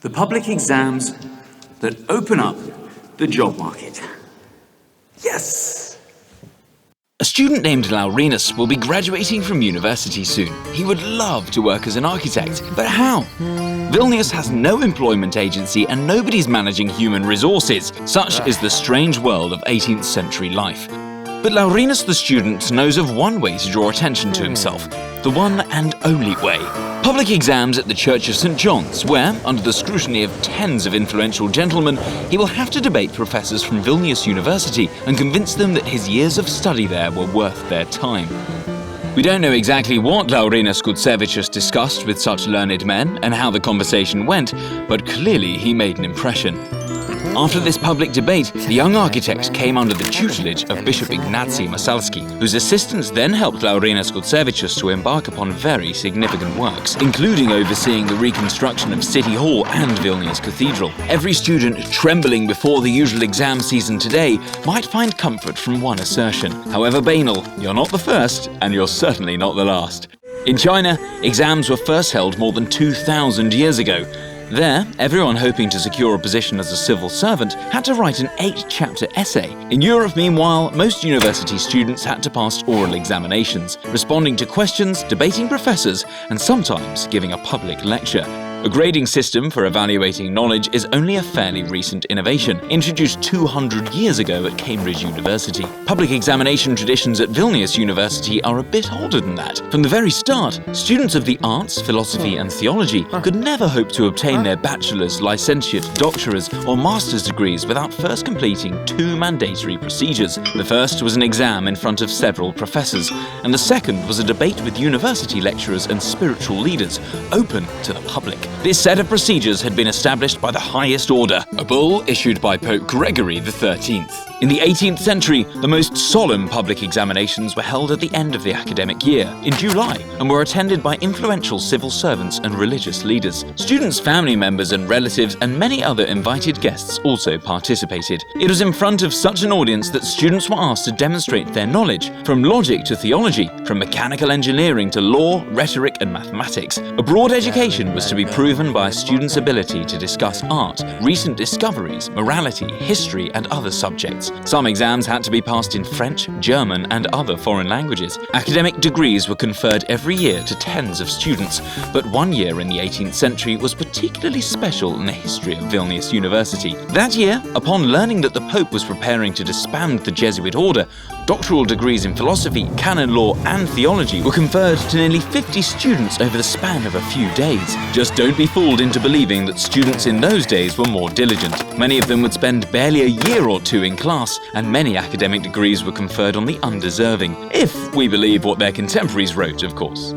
The public exams that open up the job market. Yes! A student named Laurynas will be graduating from university soon. He would love to work as an architect, but how? Vilnius has no employment agency and nobody's managing human resources. Such is the strange world of 18th century life. But Laurynas the student knows of one way to draw attention to himself, the one and only way. Public exams at the Church of St. John's, where, under the scrutiny of tens of influential gentlemen, he will have to debate professors from Vilnius University and convince them that his years of study there were worth their time. We don't know exactly what Laurynas Gucevičius discussed with such learned men and how the conversation went, but clearly he made an impression. After this public debate, the young architect came under the tutelage of Bishop Ignacy Masalski, whose assistants then helped Laurynas Gucevičius to embark upon very significant works, including overseeing the reconstruction of City Hall and Vilnius Cathedral. Every student trembling before the usual exam season today might find comfort from one assertion. However banal, you're not the first, and you're certainly not the last. In China, exams were first held more than 2,000 years ago. There, everyone hoping to secure a position as a civil servant had to write an 8-chapter essay. In Europe, meanwhile, most university students had to pass oral examinations, responding to questions, debating professors, and sometimes giving a public lecture. A grading system for evaluating knowledge is only a fairly recent innovation, introduced 200 years ago at Cambridge University. Public examination traditions at Vilnius University are a bit older than that. From the very start, students of the arts, philosophy and theology could never hope to obtain their bachelor's, licentiate, doctorate or master's degrees without first completing 2 mandatory procedures. The first was an exam in front of several professors, and the second was a debate with university lecturers and spiritual leaders, open to the public. This set of procedures had been established by the highest order, a bull issued by Pope Gregory XIII. In the 18th century, the most solemn public examinations were held at the end of the academic year, in July, and were attended by influential civil servants and religious leaders. Students, family members and relatives, and many other invited guests also participated. It was in front of such an audience that students were asked to demonstrate their knowledge, from logic to theology, from mechanical engineering to law, rhetoric and mathematics. A broad education was to be proven by a student's ability to discuss art, recent discoveries, morality, history and other subjects. Some exams had to be passed in French, German and other foreign languages. Academic degrees were conferred every year to tens of students, but one year in the 18th century was particularly special in the history of Vilnius University. That year, upon learning that the Pope was preparing to disband the Jesuit order, doctoral degrees in philosophy, canon law and theology were conferred to nearly 50 students over the span of a few days. Just don't be fooled into believing that students in those days were more diligent. Many of them would spend barely a year or two in class, and many academic degrees were conferred on the undeserving, if we believe what their contemporaries wrote, of course.